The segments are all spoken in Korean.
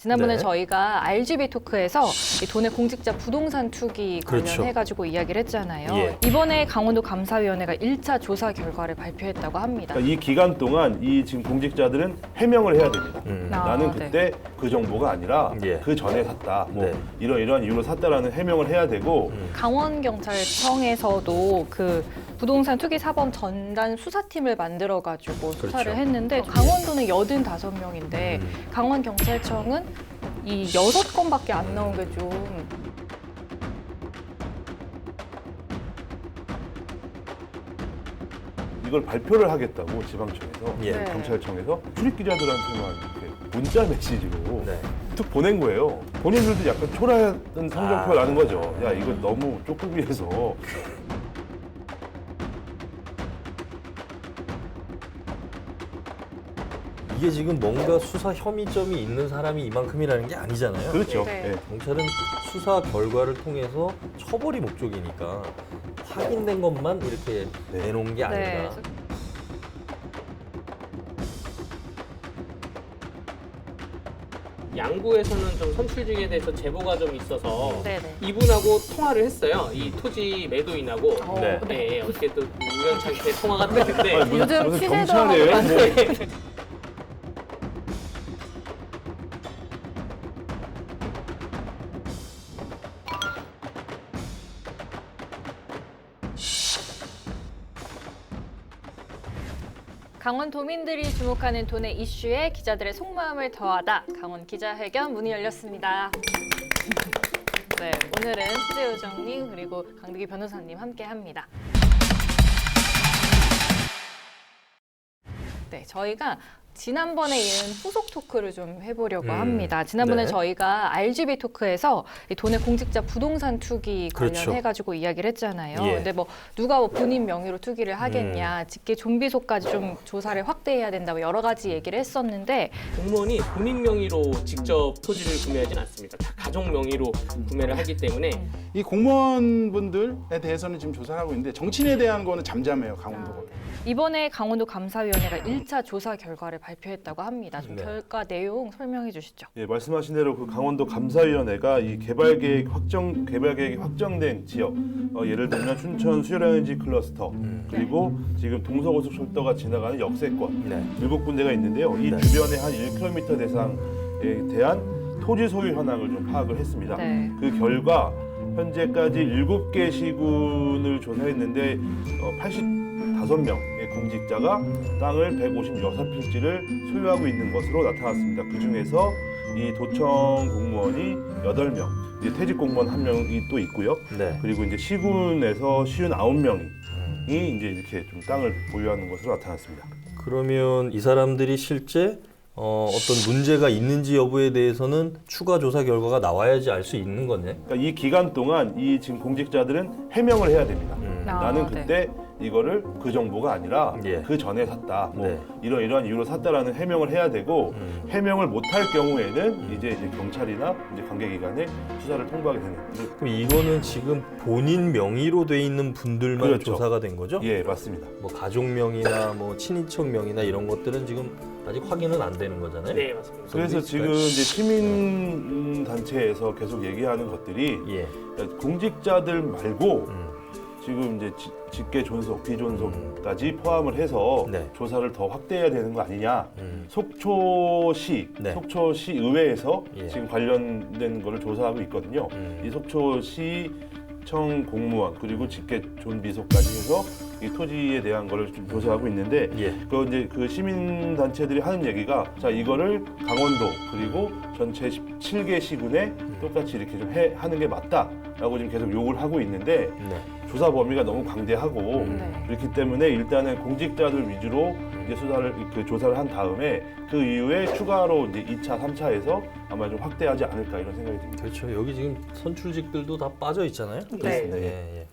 지난번에 네. 저희가 RGB 토크에서 이 도내 공직자 부동산 투기 그렇죠. 관련해가지고 이야기를 했잖아요. 예. 이번에 강원도 감사위원회가 1차 조사 결과를 발표했다고 합니다. 그러니까 이 기간 동안 이 지금 공직자들은 해명을 해야 됩니다. 나는 네. 그때 그 정보가 아니라 예. 그 전에 샀다. 뭐 네. 이러이러한 이유로 샀다라는 해명을 해야 되고 강원경찰청에서도 그 부동산 투기 사범 전담 수사팀을 만들어가지고 수사를 그렇죠. 했는데 강원도는 85명인데 강원경찰청은 이 6건밖에 안 나온 게 좀 이걸 발표를 하겠다고 지방청에서 예. 네. 경찰청에서 출입 기자들한테만 이렇게 문자 메시지로 네. 툭 보낸 거예요. 본인들도 약간 초라한 성적표가 나는 거죠. 야 이거 너무 쪼꾸기해서 이게 지금 뭔가 수사 혐의점이 있는 사람이 이만큼이라는 게 아니잖아요. 그렇죠. 네. 예. 경찰은 수사 결과를 통해서 처벌이 목적이니까 확인된 것만 이렇게 네. 내놓은 게 아니다. 네. 양구에서는 좀 선출직에 대해서 제보가 좀 있어서 네네. 이분하고 통화를 했어요. 이 토지 매도인하고. 네. 네, 어떻게 또 우연찮게 통화가 됐는데 아니, 요즘 무슨 취재도 경찰이에요? 하고 뭐. 강원 도민들이 주목하는 도내 이슈에 기자들의 속마음을 더하다 강원 기자회견 문이 열렸습니다. 네, 오늘은 취재요정님 그리고 강득희 변호사님 함께합니다. 네, 저희가 지난번에 이은 후속 토크를 좀 해보려고 합니다. 지난번에 네. 저희가 RGB 토크에서 이 도내 공직자 부동산 투기 그렇죠. 관련해가지고 이야기를 했잖아요. 예. 근데 뭐 누가 뭐 본인 명의로 투기를 하겠냐, 직계 좀비소까지 좀 조사를 확대해야 된다고 여러 가지 얘기를 했었는데 공무원이 본인 명의로 직접 토지를 구매하진 않습니다. 다 가족 명의로 구매를 하기 때문에 이 공무원분들에 대해서는 지금 조사를 하고 있는데 정치인에 대한 거는 잠잠해요, 강원도가. 이번에 강원도 감사위원회가 1차 조사 결과를 발표했다고 합니다. 좀 네. 결과 내용 설명해 주시죠. 예, 말씀하신 대로 그 강원도 감사위원회가 이 개발계획이 확정된 지역, 예를 들면 춘천 수요라인지 클러스터, 그리고 지금 동서고속철도가 지나가는 역세권 네. 7군데가 있는데요. 이 네. 주변의 한 1km 대상에 대한 토지 소유 현황을 좀 파악을 했습니다. 네. 그 결과 현재까지 7개 시군을 조사했는데 85명의 공직자가 땅을 156필지를 소유하고 있는 것으로 나타났습니다. 그 중에서 이 도청 공무원이 8명, 이제 퇴직 공무원 1명이 또 있고요. 네. 그리고 이제 시군에서 59명이 이제 이렇게 좀 땅을 보유하는 것으로 나타났습니다. 그러면 이 사람들이 실제 어떤 문제가 있는지 여부에 대해서는 추가 조사 결과가 나와야지 알 수 있는 거네. 그러니까 이 기간 동안 이 지금 공직자들은 해명을 해야 됩니다. 나는 네. 그때 이거를 그 정보가 아니라 예. 그 전에 샀다. 뭐 네. 이러이러한 이유로 샀다라는 해명을 해야 되고 해명을 못할 경우에는 이제 경찰이나 이제 관계기관에 수사를 통보하게 되는. 그럼 이거는 지금 본인 명의로 돼 있는 분들만 그렇죠. 조사가 된 거죠? 예, 맞습니다. 뭐 가족 명의나 뭐 친인척 명의나 이런 것들은 지금 아직 확인은 안 되는 거잖아요. 네, 맞습니다. 그래서 지금 이제 시민 단체에서 계속 얘기하는 것들이 예. 공직자들 말고 지금 이제 직계 존속, 비존속까지 포함을 해서 네. 조사를 더 확대해야 되는 거 아니냐. 네. 속초시 의회에서 예. 지금 관련된 거를 조사하고 있거든요. 이 속초시청 공무원 그리고 직계 존비속까지 해서 이 토지에 대한 거를 좀 조사하고 있는데 예. 그 이제 그 시민 단체들이 하는 얘기가 자 이거를 강원도 그리고 전체 17개 시군에 똑같이 이렇게 좀 하는 게 맞다라고 지금 계속 요구를 하고 있는데 네. 조사 범위가 너무 광대하고 네. 그렇기 때문에 일단은 공직자들 위주로 이제 조사를 한 다음에 그 이후에 추가로 이제 2차, 3차에서 아마 좀 확대하지 않을까 이런 생각이 듭니다. 그렇죠. 여기 지금 선출직들도 다 빠져 있잖아요. 네. 예, 예.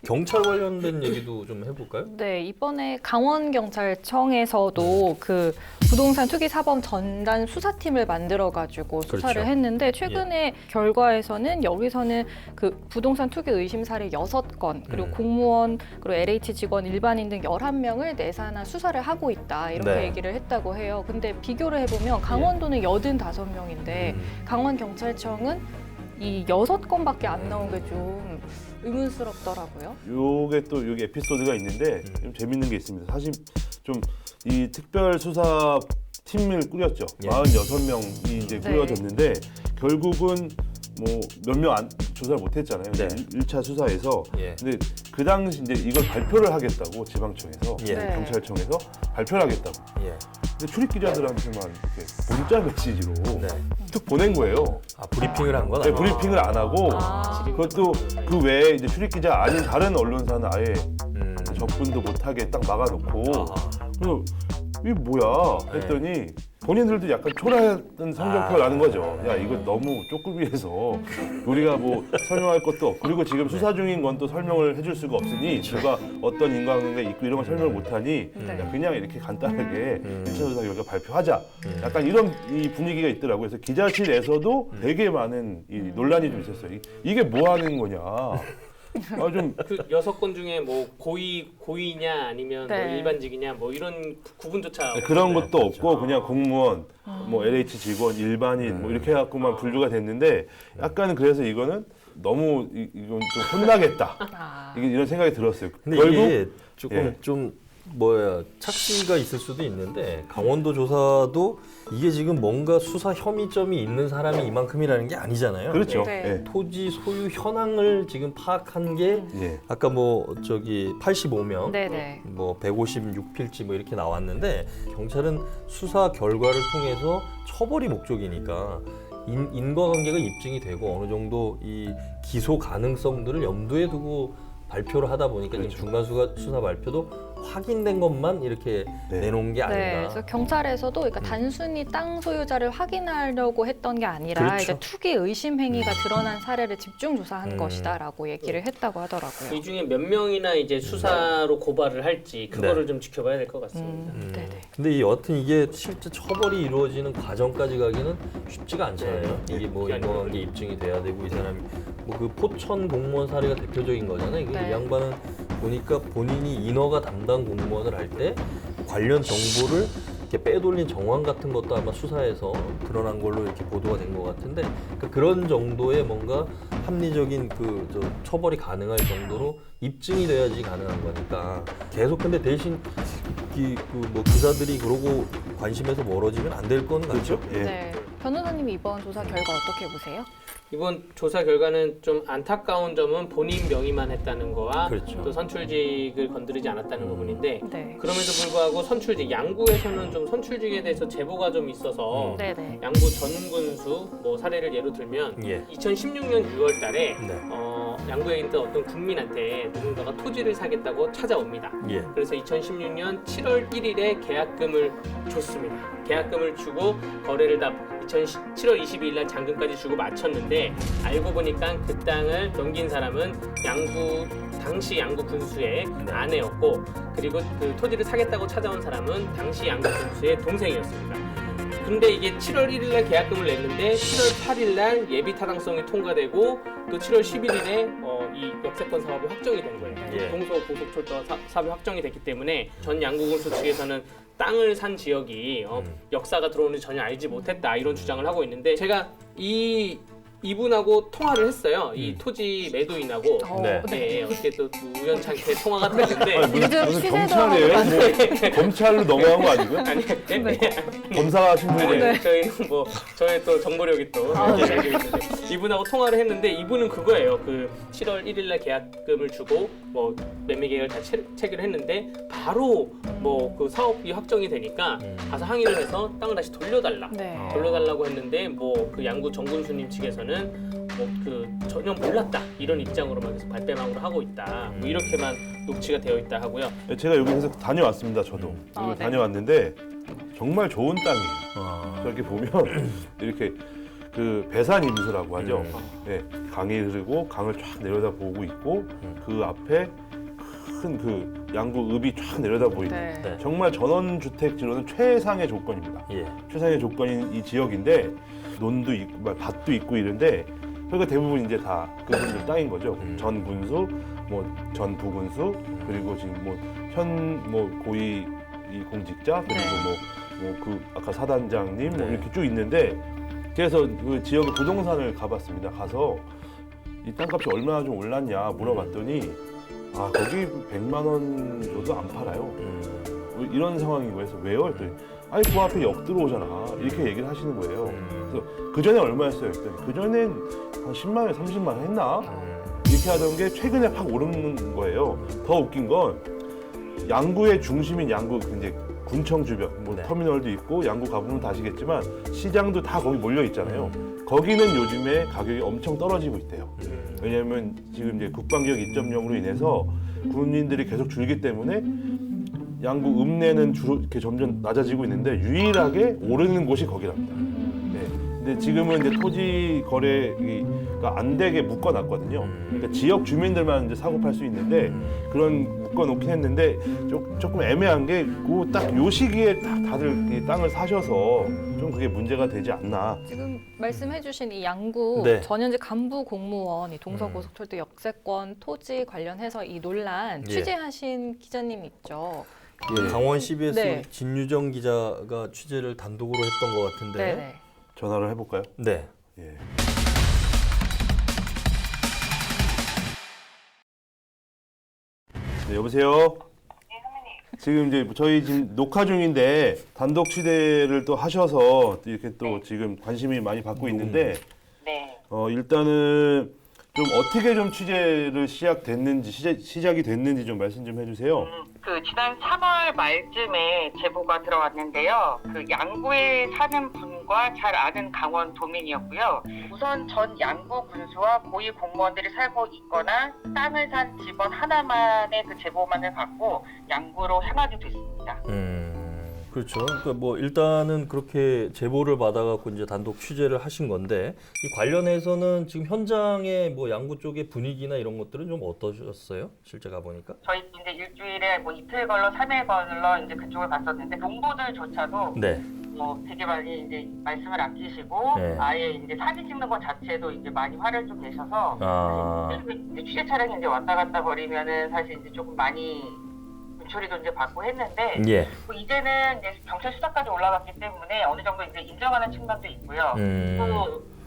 경찰 관련된 얘기도 좀 해볼까요? 네, 이번에 강원경찰청에서도 그 부동산 투기 사범 전담 수사팀을 만들어가지고 수사를 그렇죠. 했는데 최근에 결과에서는 여기서는 그 부동산 투기 의심 사례 6건 그리고 공무원 그리고 LH 직원 일반인 등 11명을 내사나 수사를 하고 있다 이렇게 네. 얘기를 했다고 해요. 근데 비교를 해보면 강원도는 85명인데 강원경찰청은 이 6건밖에 안 나온 게 좀 의문스럽더라고요. 요게 또 여기 에피소드가 있는데 좀 재밌는 게 있습니다. 사실 좀 이 특별 수사 팀을 꾸렸죠. 예. 46명이 이제 네. 꾸려졌는데 결국은 뭐 몇 명 조사를 못 했잖아요. 네. 1차 수사에서. 예. 근데 그 당시 이제 이걸 발표를 하겠다고 지방청에서 예. 네. 경찰청에서 발표를 하겠다고. 예. 근데 출입 기자들한테만 이렇게 문자 메시지로 네. 툭 보낸 거예요. 아 브리핑을 한 건 네, 아니에요. 브리핑을 안 하고 아. 그것도 그 외에 이제 출입 기자 아닌 다른 언론사는 아예 음. 접근도 못하게 딱 막아놓고 아하. 그래서 이게 뭐야 했더니 본인들도 약간 초라했던 성적표가 나는 거죠. 야 이거 너무 쪼끄비해서 우리가 뭐 설명할 것도 없고 그리고 지금 수사 중인 건 또 설명을 해줄 수가 없으니 제가 어떤 인과관계가 있고 이런 걸 설명을 못하니 네. 야, 그냥 이렇게 간단하게 1차 수사 결과 발표하자. 약간 이런 이 분위기가 있더라고요. 그래서 기자실에서도 되게 많은 이 논란이 좀 있었어요. 이게 뭐 하는 거냐. 좀 그 6건 중에 뭐 고위냐 아니면 뭐 네. 일반직이냐 뭐 이런 구분조차 그런 것도 없고 그냥 공무원, 뭐 LH 직원, 일반인 뭐 이렇게 해갖고만 분류가 됐는데 약간 그래서 이거는 너무 이건 좀 혼나겠다. 아. 이게 이런 생각이 들었어요. 근데 결국 이게 조금 예. 좀 착시가 있을 수도 있는데 강원도 조사도 이게 지금 뭔가 수사 혐의점이 있는 사람이 이만큼이라는 게 아니잖아요. 그렇죠. 네. 토지 소유 현황을 지금 파악한 게 예. 아까 뭐 저기 85명, 네네. 뭐 156필지 뭐 이렇게 나왔는데 경찰은 수사 결과를 통해서 처벌이 목적이니까 인과관계가 입증이 되고 어느 정도 이 기소 가능성들을 염두에 두고 발표를 하다 보니까 그렇죠. 지금 중간 수사 발표도 확인된 것만 이렇게 네. 내놓은 게 아닌가. 네, 그래서 경찰에서도 그러니까 단순히 땅 소유자를 확인하려고 했던 게 아니라 그렇죠. 이제 투기 의심 행위가 드러난 사례를 집중 조사한 음. 것이다라고 얘기를 했다고 하더라고요. 이 중에 몇 명이나 이제 수사로 고발을 할지 그거를 좀 지켜봐야 될 것 같습니다. 네네. 근데 여하튼 이게 실제 처벌이 이루어지는 과정까지 가기는 쉽지가 않잖아요. 네. 이게 뭐 기간이 인과관계 입증이 돼야 되고 이 사람이 뭐 그 포천 공무원 사례가 대표적인 거잖아요. 이게 네. 이 양반은 보니까 본인이 인허가 담당 공무원을 할 때 관련 정보를 이렇게 빼돌린 정황 같은 것도 아마 수사에서 드러난 걸로 이렇게 보도가 된 것 같은데 그러니까 그런 정도의 뭔가 합리적인 처벌이 가능할 정도로 입증이 돼야지 가능한 거니까 계속 근데 대신 뭐 기사들이 그러고 관심에서 멀어지면 안 될 건 그렇죠. 같죠. 예. 네. 변호사님이 이번 조사 결과 어떻게 보세요? 이번 조사 결과는 좀 안타까운 점은 본인 명의만 했다는 거와 그렇죠. 또 선출직을 건드리지 않았다는 부분인데 네. 그럼에도 불구하고 선출직, 양구에서는 좀 선출직에 대해서 제보가 좀 있어서 네네. 양구 전군수 뭐 사례를 예로 들면 예. 2016년 6월 달에 네. 양구에 있던 어떤 국민한테 누군가가 토지를 사겠다고 찾아옵니다. 예. 그래서 2016년 7월 1일에 계약금을 줬습니다. 계약금을 주고 거래를 다 7월 22일 날 잔금까지 주고 마쳤는데 알고 보니까 그 땅을 넘긴 사람은 당시 양구 군수의 아내였고 그리고 그 토지를 사겠다고 찾아온 사람은 당시 양구 군수의 동생이었습니다. 근데 이게 7월 1일 날 계약금을 냈는데 7월 8일 날 예비 타당성이 통과되고 또 7월 11일에 이 역세권 사업이 확정이 된 거예요. 예. 동서 고속철도 사업이 확정이 됐기 때문에 전 양구 군수 측에서는 땅을 산 지역이 역사가 들어오는지 전혀 알지 못했다 이런 주장을 하고 있는데 제가 이분하고 통화를 했어요. 이 토지 매도인하고 네. 네, 어떻게 또 우연찮게 통화가 됐는데 아니, 요즘 무슨 시세도 경찰이에요? 뭐 검찰로 넘어간 거 아니고요? 아니, 검사가 하신 분이 네. 저희는 뭐 저의 또 정보력이 또 이렇게 알고 있는데 이분하고 통화를 했는데 이분은 그거예요. 그 7월 1일 날 계약금을 주고 뭐 매매 계약을 다 체결했는데 바로 뭐 그 사업이 확정이 되니까 가서 항의를 해서 땅을 다시 돌려달라. 네. 돌려달라고 했는데 뭐 그 양구 정군수님 측에서는 뭐 그 전혀 몰랐다 이런 입장으로만 계속 발뺌함으로 하고 있다. 뭐 이렇게만 녹취가 되어 있다 하고요. 제가 여기서 다녀왔습니다. 저도 아, 여기 네. 다녀왔는데 정말 좋은 땅이에요. 아. 저렇게 보면 이렇게 그 배산 임수라고 하죠. 네, 강이 흐르고 강을 쫙 내려다 보고 있고 그 앞에 큰 그 양구읍이 쫙 내려다 보이는 네. 네. 정말 전원주택지로는 최상의 조건입니다. 예. 최상의 조건인 이 지역인데 논도 있고 밭도 있고 이런데 그러니까 대부분 이제 다 그분들 땅인 거죠. 전 군수, 뭐 전 부군수 그리고 지금 뭐 현 뭐 고위 이 공직자 그리고 뭐 그 아까 사단장님 뭐 네. 이렇게 쭉 있는데 그래서 그 지역의 부동산을 가봤습니다. 가서 이 땅값이 얼마나 좀 올랐냐 물어봤더니 아 거기 100만 원 정도 안 팔아요. 뭐 이런 상황인 거예요. 그래서 왜요? 했더니 아니 그 앞에 역 들어오잖아 이렇게 얘기를 하시는 거예요. 그래서 그 전에 얼마였어요? 했더니 그 전엔 한 10만 원, 30만 원 했나? 이렇게 하던 게 최근에 확 오르는 거예요. 더 웃긴 건 양구의 중심인 양구 이제 군청 주변 뭐 네. 터미널도 있고 양구 가보면 다 아시겠지만 시장도 다 거기 몰려 있잖아요. 거기는 요즘에 가격이 엄청 떨어지고 있대요. 왜냐하면 지금 이제 국방개혁 2.0으로 인해서 군인들이 계속 줄기 때문에 양구 읍내는 주로 이렇게 점점 낮아지고 있는데 유일하게 오르는 곳이 거기랍니다. 네. 근데 지금은 이제 토지 거래가 안 되게 묶어놨거든요. 그러니까 지역 주민들만 이제 사고 팔 수 있는데 그런 묶어놓긴 했는데 조금 애매한 게 그 딱 요 시기에 다들 이 땅을 사셔서 좀 그게 문제가 되지 않나. 지금 말씀해주신 이 양구 네. 전현직 간부 공무원 이 동서고속철도 역세권 토지 관련해서 이 논란 예. 취재하신 기자님 있죠. 강원 CBS 네. 진유정 기자가 취재를 단독으로 했던 것 같은데. 네네. 전화를 해볼까요? 네. 예. 네, 여보세요? 지금 이제 저희 지금 녹화 중인데 단독 취재를 또 하셔서 이렇게 또 지금 관심이 많이 받고 있는데 네. 일단은 좀 어떻게 좀 취재를 시작이 됐는지 좀 말씀 좀 해주세요. 그 지난 3월 말쯤에 제보가 들어왔는데요. 그 양구에 사는 분과 잘 아는 강원 도민이었고요. 우선 전 양구 군수와 고위 공무원들이 살고 있거나 땅을 산 집원 하나만의 그 제보만을 받고 양구로 향하게 됐습니다. 그렇죠. 그러니까 뭐 일단은 그렇게 제보를 받아갖고 이제 단독 취재를 하신 건데 이 관련해서는 지금 현장의 뭐 양구 쪽의 분위기나 이런 것들은 좀 어떠셨어요? 실제 가보니까? 저희 이제 일주일에 뭐 이틀 걸러 3일 걸러 이제 그쪽을 갔었는데 농부들조차도 네. 뭐 되게 많이 이제 말씀을 아끼시고 네. 아예 이제 사진 찍는 것 자체도 이제 많이 화를 좀 내셔서 아, 이제 취재 차량이 이제 왔다 갔다 거리면은 사실 이제 조금 많이 분처리도 이제 받고 했는데 예. 뭐 이제는 이제 경찰 수사까지 올라갔기 때문에 어느 정도 이제 인정하는 측면도 있고요.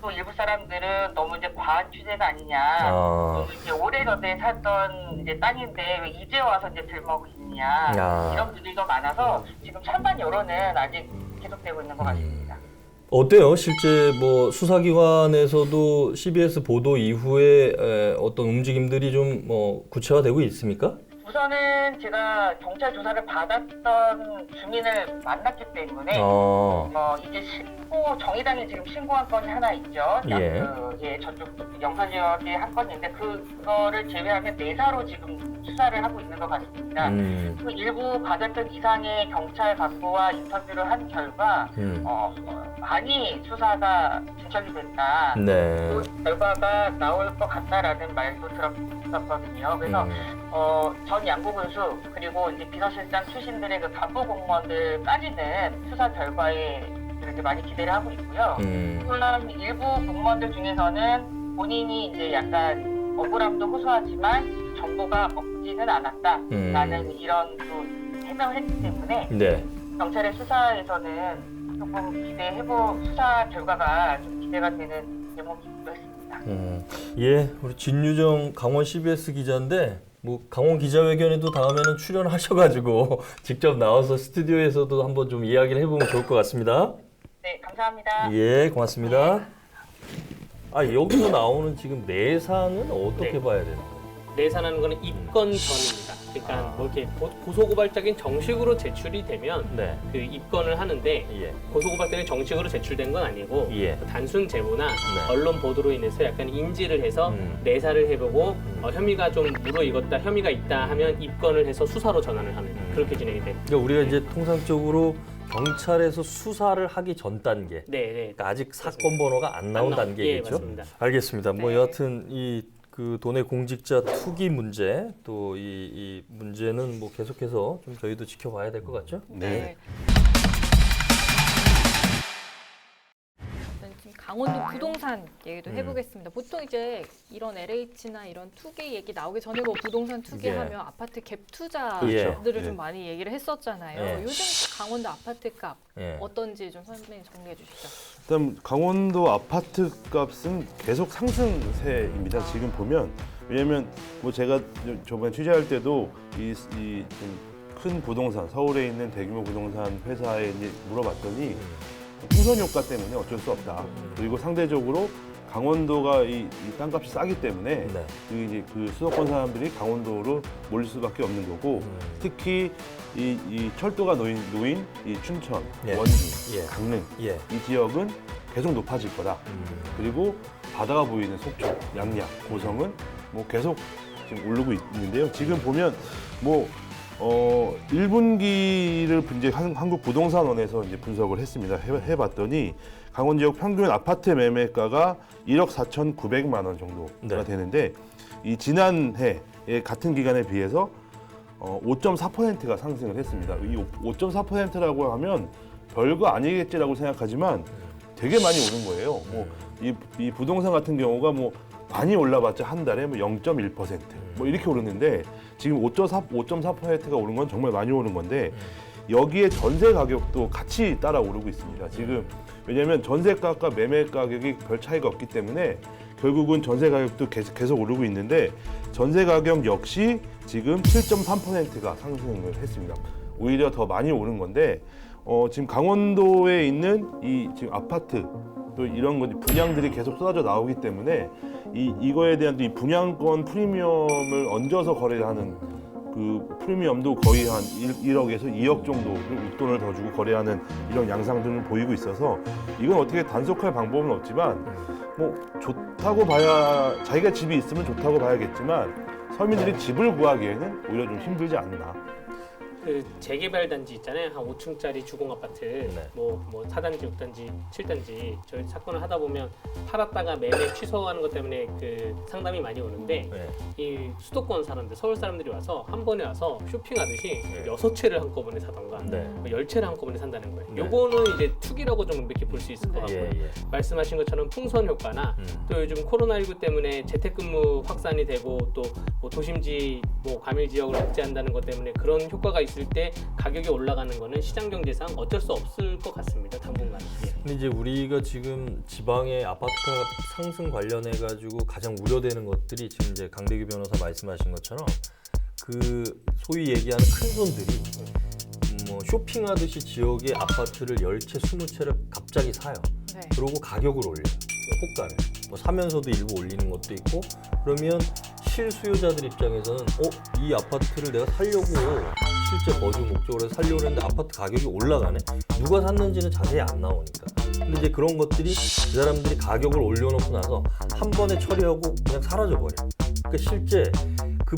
또 일부 사람들은 너무 이제 과한 취재가 아니냐. 아. 너무 이제 오래전에 살던 이제 땅인데 왜 이제 와서 이제 들먹고 있느냐. 야. 이런 분들도 많아서 지금 찬반 여론은 아직 계속되고 있는 것 같습니다. 어때요? 실제 뭐 수사기관에서도 CBS 보도 이후에 어떤 움직임들이 좀 뭐 구체화되고 있습니까? 우선은 제가 경찰 조사를 받았던 주민을 만났기 때문에 이제 정의당이 지금 신고한 건이 하나 있죠. 예. 저쪽 영서 지역의 한 건인데 그거를 제외하면 내사로 지금 수사를 하고 있는 것 같습니다. 그 일부 받았던 이상의 경찰 간부와 인터뷰를 한 결과 많이 수사가 진척이 됐다. 네. 그 결과가 나올 것 같다라는 말도 들었었거든요. 그래서 전 양구군수 그리고 이제 비서실장 출신들의 그 간부 공무원들까지는 수사 결과에 이렇게 많이 기대를 하고 있고요. 물론 일부 공무원들 중에서는 본인이 이제 약간 억울함도 호소하지만 정보가 없지는 않았다라는 이런 또 해명을 했기 때문에 네. 경찰의 수사에서는 조금 수사 결과가 좀 기대가 되는 대목이기도 했습니다. 예, 우리 진유정 강원 CBS 기자인데 뭐 강원 기자회견에도 다음에는 출연하셔가지고 직접 나와서 스튜디오에서도 한번 좀 이야기를 해보면 좋을 것 같습니다. 네, 감사합니다. 예, 고맙습니다. 여기서 나오는 지금 내사는 어떻게 네. 봐야 되나요? 내사라는 거는 입건 전입니다. 그러니까 뭐 이렇게 고소고발장이 정식으로 제출이 되면 네. 그 입건을 하는데 예. 고소고발장이 정식으로 제출된 건 아니고 예. 단순 제보나 네. 언론 보도로 인해서 약간 인지를 해서 내사를 해보고 혐의가 좀 무르익었다, 혐의가 있다 하면 입건을 해서 수사로 전환을 하는 그렇게 진행이 됩니다. 그러니까 우리가 이제 통상적으로 경찰에서 수사를 하기 전 단계. 네, 네. 그러니까 아직 사건 번호가 안 나온 안 나온- 단계겠죠. 예, 맞습니다. 알겠습니다. 뭐 네. 여하튼 이 그 돈의 공직자 투기 문제 또 이 문제는 뭐 계속해서 좀 저희도 지켜봐야 될 것 같죠? 네. 지금 강원도 부동산 얘기도 해보겠습니다. 보통 이제 이런 LH나 이런 투기 얘기 나오기 전에 뭐 부동산 투기하면 예. 아파트 갭 투자들을 그렇죠. 좀 예. 많이 얘기를 했었잖아요. 예. 요즘 강원도 아파트 값 예. 어떤지 좀 선생님 정리해 주시죠. 일단 강원도 아파트 값은 계속 상승세입니다. 지금 보면 왜냐면 뭐 제가 저번에 취재할 때도 이 좀 큰 부동산 서울에 있는 대규모 부동산 회사에 이제 물어봤더니 풍선 효과 때문에 어쩔 수 없다. 그리고 상대적으로 강원도가 이 땅값이 싸기 때문에 네. 이제 그 수도권 사람들이 강원도로 몰릴 수밖에 없는 거고 특히 이 철도가 놓인 이 춘천, 예. 원주, 예. 강릉 예. 이 지역은 계속 높아질 거다. 그리고 바다가 보이는 속초, 양양, 고성은 뭐 계속 지금 오르고 있는데요. 지금 보면 뭐 1분기를 이제 한국부동산원에서 이제 분석을 했습니다. 해봤더니 강원 지역 평균 아파트 매매가가 1억 4,900만 원 정도가 네. 되는데 이 지난해 같은 기간에 비해서 5.4%가 상승을 했습니다. 이 5.4%라고 하면 별거 아니겠지라고 생각하지만 되게 많이 오른 거예요. 뭐 이 부동산 같은 경우가 뭐 많이 올라봤자 한 달에 뭐 0.1%, 뭐 이렇게 오르는데 지금 5.4%가 오른 건 정말 많이 오른 건데 여기에 전세 가격도 같이 따라 오르고 있습니다. 지금 왜냐하면 전세가과 매매 가격이 별 차이가 없기 때문에 결국은 전세 가격도 계속 오르고 있는데 전세 가격 역시 지금 7.3%가 상승을 했습니다. 오히려 더 많이 오른 건데 지금 강원도에 있는 이 지금 아파트 또 이런 거 분양들이 계속 쏟아져 나오기 때문에 이거에 대한 이 분양권 프리미엄을 얹어서 거래를 하는 그 프리미엄도 거의 한 1억에서 2억 정도 웃돈을 더 주고 거래하는 이런 양상들을 보이고 있어서 이건 어떻게 단속할 방법은 없지만 뭐 좋다고 봐야 자기가 집이 있으면 좋다고 봐야겠지만 서민들이 집을 구하기에는 오히려 좀 힘들지 않나. 그 재개발 단지 있잖아요. 한 5층짜리 주공 아파트, 네. 뭐 4단지, 6단지, 7단지 저희 사건을 하다 보면 팔았다가 매매 취소하는 것 때문에 그 상담이 많이 오는데 네. 이 수도권 사람들, 서울 사람들이 와서 한 번에 와서 쇼핑하듯이 네. 6채를 한꺼번에 사던가 네. 뭐 10채를 한꺼번에 산다는 거예요. 네. 요거는 이제 투기라고 좀 이렇게 볼 수 있을 것 같고요. 예, 예. 말씀하신 것처럼 풍선 효과나 또 요즘 코로나19 때문에 재택근무 확산이 되고 또 뭐 도심지 뭐 과밀 지역을 억제한다는 것 때문에 그런 효과가 있을 때 가격이 올라가는 거는 시장 경제상 어쩔 수 없을 것 같습니다. 당분간. 예. 근데 이제 우리가 지금 지방의 아파트가 상승 관련해 가지고 가장 우려되는 것들이 지금 이제 강대규 변호사 말씀하신 것처럼 그 소위 얘기하는 큰 손들이 뭐 쇼핑하듯이 지역의 아파트를 10채, 20채를 갑자기 사요. 네. 그러고 가격을 올려요. 호가를. 뭐 사면서도 일부 올리는 것도 있고 그러면 실수요자들 입장에서는 이 아파트를 내가 살려고 실제 거주 목적으로 살려고 했는데 아파트 가격이 올라가네. 누가 샀는지는 자세히 안 나오니까. 근데 이제 그런 것들이 그 사람들이 가격을 올려놓고 나서 한 번에 처리하고 그냥 사라져 버려. 그러니까 실제 그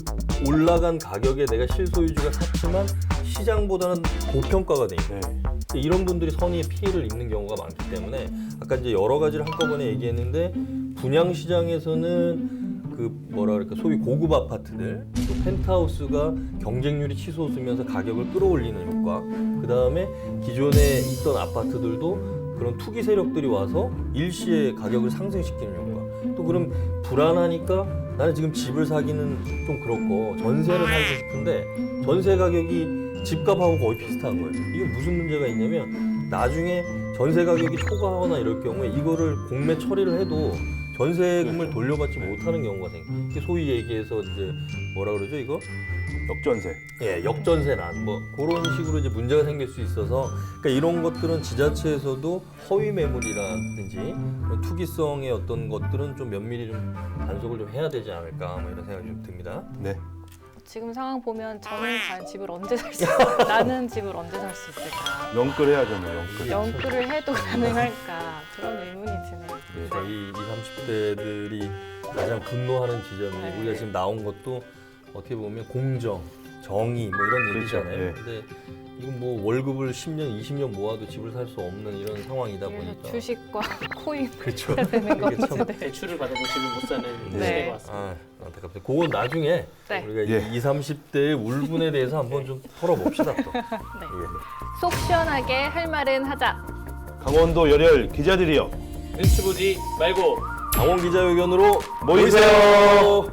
올라간 가격에 내가 실소유주가 샀지만 시장보다는 고평가가 돼 있는. 네. 이런 분들이 선의의 피해를 입는 경우가 많기 때문에 아까 이제 여러 가지를 한꺼번에 얘기했는데 분양 시장에서는 그 뭐라 그럴까 소위 고급 아파트들 또 펜트하우스가 경쟁률이 치솟으면서 가격을 끌어올리는 효과 그 다음에 기존에 있던 아파트들도 그런 투기 세력들이 와서 일시에 가격을 상승시키는 효과 또 그럼 불안하니까 나는 지금 집을 사기는 좀 그렇고 전세를 살고 싶은데 전세 가격이 집값하고 거의 비슷한 거예요. 이게 무슨 문제가 있냐면 나중에 전세 가격이 초과하거나 이럴 경우에 이거를 공매 처리를 해도 전세금을 돌려받지 못하는 경우가 생겨요. 이게 소위 얘기해서 이제 뭐라 그러죠 이거? 역전세. 예, 역전세난 뭐 그런 식으로 이제 문제가 생길 수 있어서 그러니까 이런 것들은 지자체에서도 허위 매물이라든지 그런 투기성의 어떤 것들은 좀 면밀히 좀 단속을 좀 해야 되지 않을까 뭐 이런 생각이 좀 듭니다. 네. 지금 상황 보면 저는 과연 집을 언제 살 수 있을까? 나는 집을 언제 살 수 있을까? 영끌해야죠, 뭐 영끌. 연끌을 해도 가능할까? 그런 의문이 드네요. 그래서 이 20, 30대들이 가장 분노하는 지점이 네. 우리가 지금 나온 것도 어떻게 보면 공정, 정의 뭐 이런 그렇죠. 얘기잖아요. 예. 근데 이건 뭐 월급을 10년, 20년 모아도 집을 살 수 없는 이런 상황이다 그래서 보니까 주식과 코인 그렇죠. 해야 되는 이게 참- 건지. 네. 대출을 받아도 집을 못 사는 네. 시대가 왔습니다. 아, 안타깝다. 그건 나중에 네. 우리가 예. 20, 30대의 울분에 대해서 한번 좀 털어봅시다 또. 네. 예. 속 시원하게 할 말은 하자. 강원도 열혈 기자들이요. 눈치 보지 말고 강원 기자회견으로 모이세요.